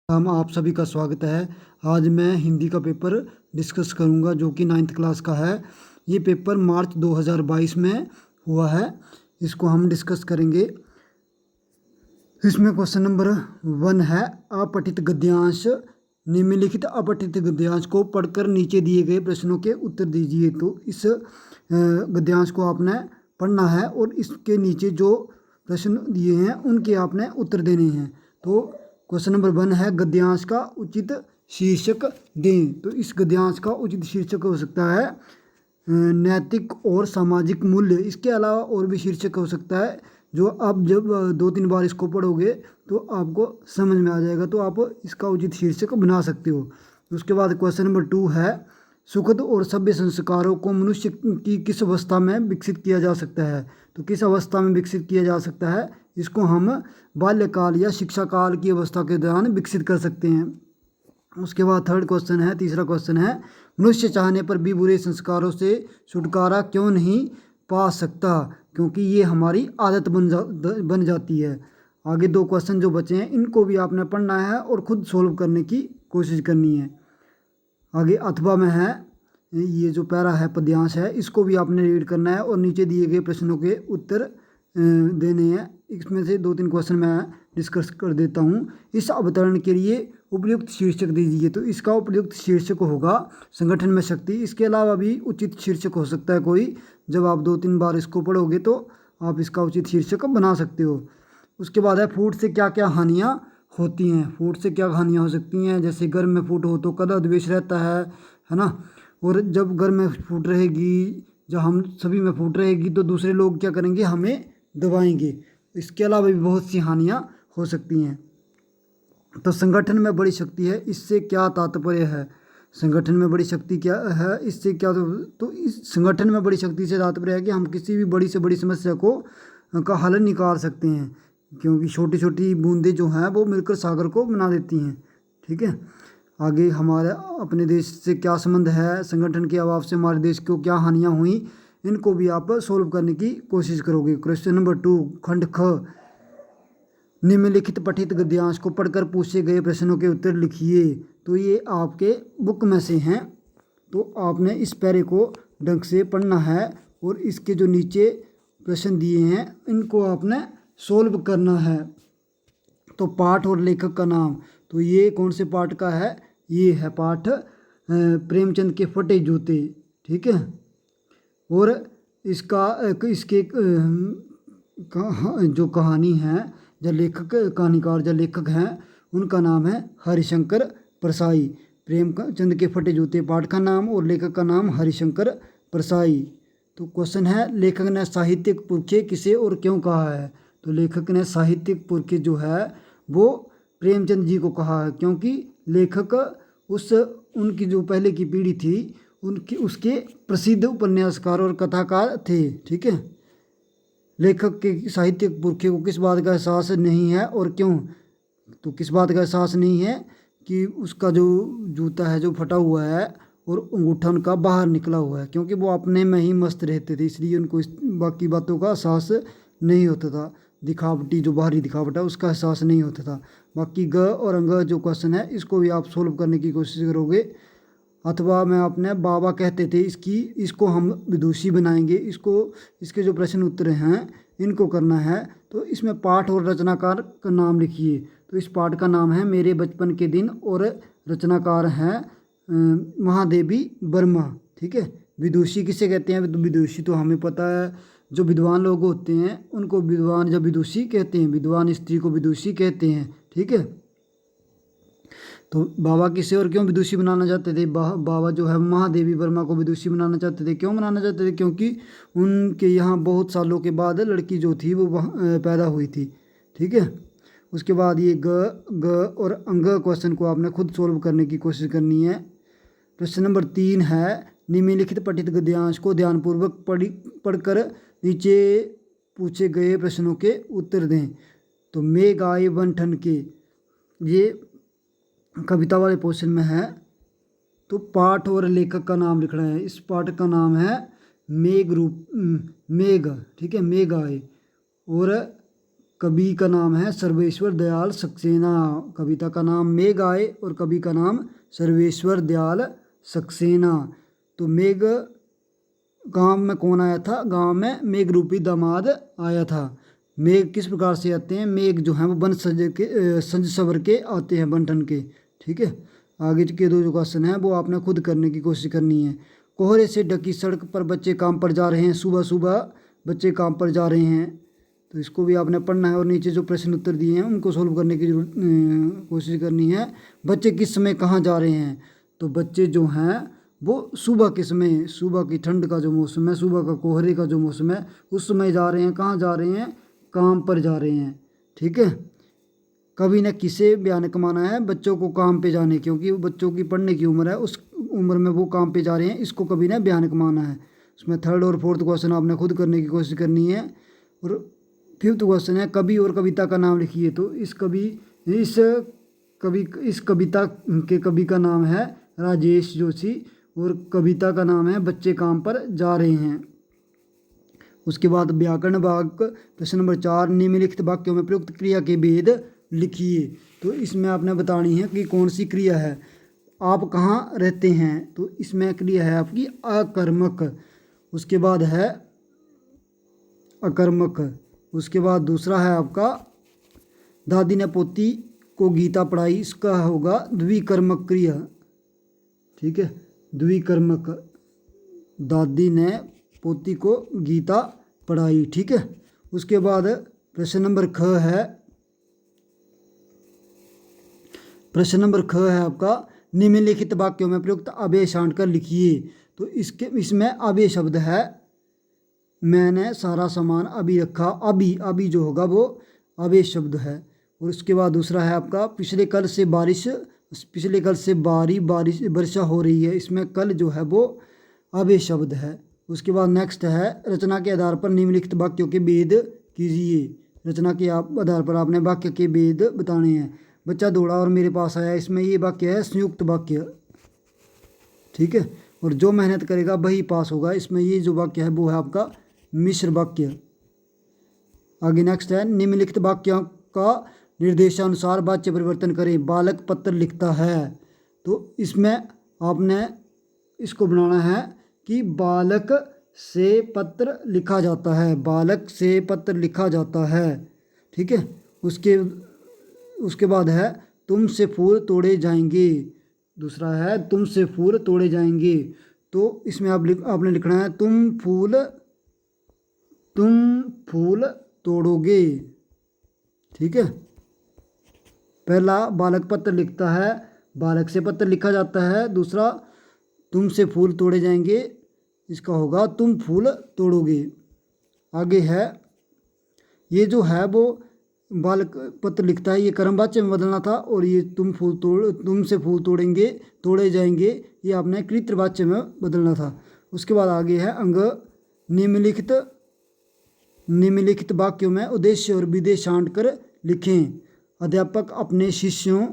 हम आप सभी का स्वागत है। आज मैं हिंदी का पेपर डिस्कस करूंगा जो कि 9th क्लास का है। ये पेपर मार्च 2022 में हुआ है। इसको हम डिस्कस करेंगे। इसमें क्वेश्चन नंबर 1 है, अपठित गद्यांश। निम्नलिखित अपठित गद्यांश को पढ़कर नीचे दिए गए प्रश्नों के उत्तर दीजिए। तो इस गद्यांश को आपने पढ़ना है और इसके नीचे जो प्रश्न दिए हैं उनके आपने उत्तर देने हैं। तो क्वेश्चन नंबर 1 है, गद्यांश का उचित शीर्षक दें। तो इस गद्यांश का उचित शीर्षक हो सकता है नैतिक और सामाजिक मूल्य। इसके अलावा और भी शीर्षक हो सकता है जो आप जब 2-3 बार इसको पढ़ोगे तो आपको समझ में आ जाएगा। तो आप इसका उचित शीर्षक बना सकते हो। उसके बाद क्वेश्चन नंबर 2 है, सुखद और सभ्य संस्कारों को मनुष्य की किस अवस्था में विकसित किया जा सकता है। तो किस अवस्था में विकसित किया जा सकता है, इसको हम बाल्यकाल या शिक्षा काल की अवस्था के दौरान विकसित कर सकते हैं। उसके बाद थर्ड क्वेश्चन है, तीसरा क्वेश्चन है, मनुष्य चाहने पर भी बुरे संस्कारों से छुटकारा क्यों नहीं पा सकता, क्योंकि ये हमारी आदत बन जाती है। आगे 2 क्वेश्चन जो बचे हैं इनको भी आपने पढ़ना है और खुद सोल्व करने की कोशिश करनी है। आगे अथवा में है, ये जो पैरा है पद्यांश है, इसको भी आपने रीड करना है और नीचे दिए गए प्रश्नों के उत्तर देने हैं। इसमें से 2-3 क्वेश्चन मैं डिस्कस कर देता हूँ। इस अवतरण के लिए उपयुक्त शीर्षक दीजिए। तो इसका उपयुक्त शीर्षक होगा संगठन में शक्ति। इसके अलावा भी उचित शीर्षक हो सकता है कोई। जब आप 2-3 बार इसको पढ़ोगे तो आप इसका उचित शीर्षक बना सकते हो। उसके बाद है, फूट से क्या क्या हानियाँ होती हैं। फूट से क्या हानियाँ हो सकती हैं, जैसे घर में फूट हो तो कलह द्वेष रहता है ना। और जब घर में फूट रहेगी, जब हम सभी में फूट रहेगी तो दूसरे लोग क्या करेंगे, हमें दबाएंगे। इसके अलावा भी बहुत सी हानियाँ हो सकती हैं। तो संगठन में बड़ी शक्ति है, इससे क्या तात्पर्य है। संगठन में बड़ी शक्ति क्या है, इससे क्या, तो इस संगठन में बड़ी शक्ति से तात्पर्य है कि हम किसी भी बड़ी से बड़ी समस्या का हल निकाल सकते हैं, क्योंकि छोटी छोटी बूंदें जो हैं वो मिलकर सागर को बना देती हैं। ठीक है। आगे हमारे अपने देश से क्या संबंध है, संगठन के अभाव से हमारे देश को क्या हानियाँ हुई, इनको भी आप सोल्व करने की कोशिश करोगे। क्वेश्चन नंबर 2 खंड ख, निम्नलिखित पठित गद्यांश को पढ़कर पूछे गए प्रश्नों के उत्तर लिखिए। तो ये आपके बुक में से हैं, तो आपने इस पैरे को ढंग से पढ़ना है और इसके जो नीचे प्रश्न दिए हैं इनको आपने सोल्व करना है। तो पाठ और लेखक का नाम, तो ये कौन से पाठ का है, ये है पाठ प्रेमचंद के फटे जूते। ठीक है। और इसके जो कहानी है, जो लेखक कहानीकार जो लेखक हैं उनका नाम है हरिशंकर परसाई। प्रेमचंद के फटे जूते पाठ का नाम और लेखक का नाम हरिशंकर परसाई। तो क्वेश्चन है, लेखक ने साहित्यिक पुरखे किसे और क्यों कहा है। तो लेखक ने साहित्यिक पुरखे जो है वो प्रेमचंद जी को कहा है, क्योंकि लेखक उनकी जो पहले की पीढ़ी थी उसके प्रसिद्ध उपन्यासकार और कथाकार थे। ठीक है। लेखक के साहित्यिक पुरखे को किस बात का एहसास नहीं है और क्यों। तो किस बात का एहसास नहीं है कि उसका जो जूता है जो फटा हुआ है और अंगूठा उनका बाहर निकला हुआ है, क्योंकि वो अपने में ही मस्त रहते थे, इसलिए उनको बाकी बातों का एहसास नहीं होता था। दिखावटी जो बाहरी दिखावट है उसका एहसास नहीं होता था। बाकी ग और अंग जो क्वेश्चन है इसको भी आप सोल्व करने की कोशिश करोगे। अथवा में आपने बाबा कहते थे, इसको हम विदुषी बनाएंगे। इसके जो प्रश्न उत्तर हैं इनको करना है। तो इसमें पाठ और रचनाकार का नाम लिखिए। तो इस पाठ का नाम है मेरे बचपन के दिन और रचनाकार हैं महादेवी वर्मा। ठीक है। विदुषी किसे कहते हैं, विदुषी तो हमें पता है, जो विद्वान लोग होते हैं उनको विद्वान जब विदुषी कहते हैं, विद्वान स्त्री को विदुषी कहते हैं। ठीक है। तो बाबा किसे और क्यों विदुषी बनाना चाहते थे, बाबा जो है महादेवी वर्मा को विदुषी बनाना चाहते थे। क्यों बनाना चाहते थे, क्योंकि उनके यहाँ बहुत सालों के बाद लड़की जो थी वो पैदा हुई थी। ठीक है। उसके बाद ये ग और अंग क्वेश्चन को आपने खुद सोल्व करने की कोशिश करनी है। प्रश्न नंबर 3 है, निम्नलिखित पठित गद्यांश को ध्यानपूर्वक पढ़कर नीचे पूछे गए प्रश्नों के उत्तर दें। तो मेघ आए वन ठन के, ये कविता वाले पोर्शन में है। तो पाठ और लेखक का नाम लिखना है। इस पाठ का नाम है मेघ। ठीक है, मेघ आए। और कवि का नाम है सर्वेश्वर दयाल सक्सेना। कविता का नाम मेघ आए और कवि का नाम सर्वेश्वर दयाल सक्सेना। तो मेघ गांव में कौन आया था? गांव में मेघ रूपी दामाद आया था। मेघ किस प्रकार से आते हैं? मेघ जो हैं वो बन सज सवर के आते हैं, बन ठन के। ठीक है, आगे के दो जो क्वेश्चन हैं वो आपने खुद करने की कोशिश करनी है। कोहरे से ढकी सड़क पर बच्चे काम पर जा रहे हैं। सुबह सुबह बच्चे काम पर जा रहे हैं, तो इसको भी आपने पढ़ना है और नीचे जो प्रश्न उत्तर दिए हैं उनको सोल्व करने की कोशिश करनी है। बच्चे किस समय कहाँ जा रहे हैं? तो बच्चे जो हैं वो सुबह के समय, सुबह की ठंड का जो मौसम है, सुबह का कोहरे का जो मौसम है, उस समय जा रहे हैं। कहाँ जा रहे हैं? काम पर जा रहे हैं। ठीक है, कवि ने किसे भयानक माना है? बच्चों को काम पे जाने, क्योंकि बच्चों की पढ़ने की उम्र है, उस उम्र में वो काम पे जा रहे हैं, इसको कवि ने भयानक माना है। उसमें थर्ड और फोर्थ क्वेश्चन आपने खुद करने की कोशिश करनी है। और फिफ्थ क्वेश्चन है कवि और कविता का नाम लिखिए। तो इस कविता के कवि का नाम है राजेश जोशी और कविता का नाम है बच्चे काम पर जा रहे हैं। उसके बाद व्याकरण भाग प्रश्न नंबर 4, निम्नलिखित वाक्यों में प्रयुक्त क्रिया के भेद लिखिए। तो इसमें आपने बतानी है कि कौन सी क्रिया है। आप कहाँ रहते हैं? तो इसमें क्रिया है आपकी अकर्मक। उसके बाद है अकर्मक। उसके बाद दूसरा है आपका दादी ने पोती को गीता पढ़ाई, इसका होगा द्विकर्मक क्रिया। ठीक है, द्विकर्मक, दादी ने पोती को गीता पढ़ाई। ठीक है, उसके बाद प्रश्न नंबर ख है, प्रश्न नंबर ख है आपका निम्नलिखित वाक्यों में प्रयुक्त अव्यय छांट कर लिखिए। तो इसमें अव्यय शब्द है मैंने सारा सामान अभी रखा। अभी, अभी जो होगा वो अव्यय शब्द है। और उसके बाद दूसरा है आपका पिछले कल से बारिश वर्षा हो रही है। इसमें कल जो है वो अव्यय शब्द है। उसके बाद नेक्स्ट है रचना के आधार पर निम्नलिखित वाक्यों के भेद कीजिए। रचना के आधार पर आपने वाक्य के भेद बताने हैं। बच्चा दौड़ा और मेरे पास आया, इसमें ये वाक्य है संयुक्त वाक्य। ठीक है, और जो मेहनत करेगा वही पास होगा, इसमें ये जो वाक्य है वो है आपका मिश्र वाक्य। आगे नेक्स्ट है निम्नलिखित वाक्यों का निर्देशानुसार वाक्य परिवर्तन करें। बालक पत्र लिखता है, तो इसमें आपने इसको बनाना है कि बालक से पत्र लिखा जाता है, बालक से पत्र लिखा जाता है। ठीक है, उसके बाद है तुमसे फूल तोड़े जाएंगे। दूसरा है तुमसे फूल तोड़े जाएंगे। तो इसमें आपने लिखना है तुम फूल तोड़ोगे। ठीक है, पहला बालक पत्र लिखता है, बालक से पत्र लिखा जाता है। दूसरा तुमसे फूल तोड़े जाएंगे, इसका होगा तुम फूल तोड़ोगे। आगे है ये जो है वो बालक पत्र लिखता है, ये कर्मवाच्य में बदलना था। और ये तुमसे फूल तोड़ेंगे, तोड़े जाएंगे, ये आपने कृतवाच्य में बदलना था। उसके बाद आगे है अंग निम्नलिखित वाक्यों में उद्देश्य और विधेय छांट कर लिखें। अध्यापक अपने शिष्यों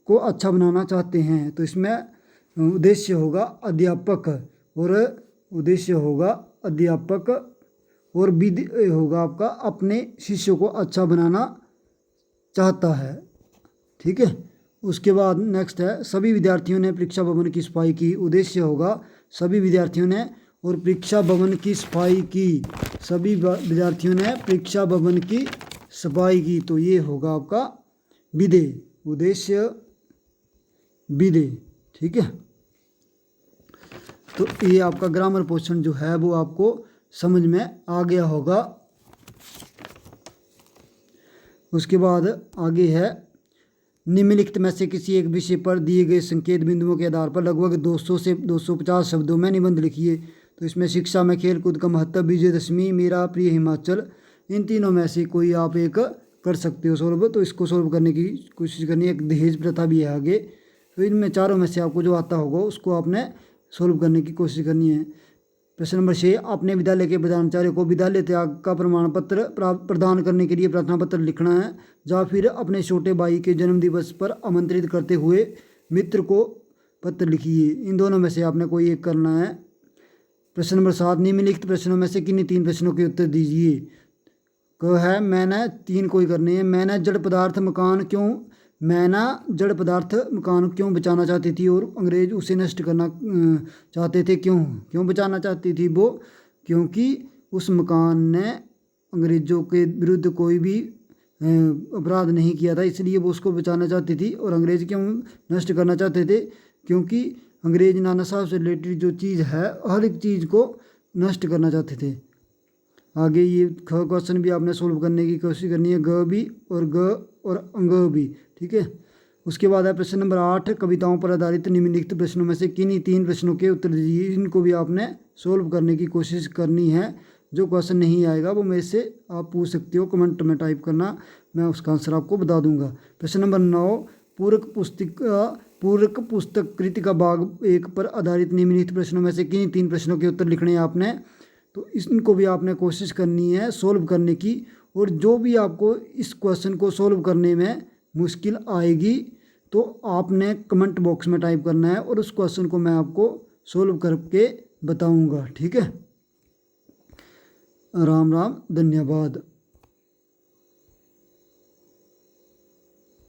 को अच्छा बनाना चाहते हैं, तो इसमें उद्देश्य होगा अध्यापक और विधेय होगा आपका अपने शिष्यों को अच्छा बनाना चाहता है। ठीक है, उसके बाद नेक्स्ट है सभी विद्यार्थियों ने परीक्षा भवन की सफाई की। उद्देश्य होगा सभी विद्यार्थियों ने और परीक्षा भवन की सफाई की। सभी विद्यार्थियों ने परीक्षा भवन की सफाई की, तो ये होगा आपका विधेय, उद्देश्य विधेय। ठीक है, तो ये आपका ग्रामर पोर्शन जो है वो आपको समझ में आ गया होगा। उसके बाद आगे है निम्नलिखित में से किसी एक विषय पर दिए गए संकेत बिंदुओं के आधार पर लगभग 200 से 250 शब्दों में निबंध लिखिए। तो इसमें शिक्षा में खेलकूद का महत्व, विजयदशमी, मेरा प्रिय हिमाचल, इन तीनों में से कोई आप एक कर सकते हो सोल्व। तो इसको सोल्व करने की कोशिश करनी है। एक दहेज प्रथा भी है आगे, तो इनमें चारों में से आपको जो आता होगा उसको आपने सोल्व करने की कोशिश करनी है। प्रश्न नंबर 6, अपने विद्यालय के प्रधानाचार्य को विद्यालय त्याग का प्रमाण पत्र प्रदान करने के लिए प्रार्थना पत्र लिखना है, या फिर अपने छोटे भाई के जन्मदिवस पर आमंत्रित करते हुए मित्र को पत्र लिखिए। इन दोनों में से आपने कोई एक करना है। प्रश्न नंबर 7, निम्नलिखित प्रश्नों में से किन्हीं 3 प्रश्नों के उत्तर दीजिए। क है मैंने, 3 कोई करनी है। मैंने जड़ पदार्थ मकान क्यों, मैना जड़ पदार्थ मकान क्यों बचाना चाहती थी और अंग्रेज उसे नष्ट करना चाहते थे, क्यों क्यों बचाना चाहती थी वो, क्योंकि उस मकान ने अंग्रेज़ों के विरुद्ध कोई भी अपराध नहीं किया था, इसलिए वो उसको बचाना चाहती थी। और अंग्रेज़ क्यों नष्ट करना चाहते थे, क्योंकि अंग्रेज नाना साहब से रिलेटेड जो चीज़ है हर एक चीज़ को नष्ट करना चाहते थे। आगे ये क्वेश्चन भी आपने सोल्व करने की कोशिश करनी है, ग भी और ग और अंग भी, ठीक है। उसके बाद है प्रश्न नंबर 8, कविताओं पर आधारित निम्नलिखित प्रश्नों में से किन्हीं 3 प्रश्नों के उत्तर दीजिए। इनको भी आपने सोल्व करने की कोशिश करनी है। जो क्वेश्चन नहीं आएगा वो मेरे से आप पूछ सकते हो, कमेंट में टाइप करना, मैं उसका आंसर आपको बता दूंगा। प्रश्न नंबर 9, पूरक पुस्तक कृति का भाग 1 पर आधारित निम्नलिखित प्रश्नों में से किन्हीं 3 प्रश्नों के उत्तर लिखने हैं आपने। तो इनको भी आपने कोशिश करनी है सोल्व करने की, और जो भी आपको इस क्वेश्चन को सोल्व करने में मुश्किल आएगी तो आपने कमेंट बॉक्स में टाइप करना है और उस क्वेश्चन को मैं आपको सोल्व करके बताऊंगा, ठीक है। राम राम, धन्यवाद।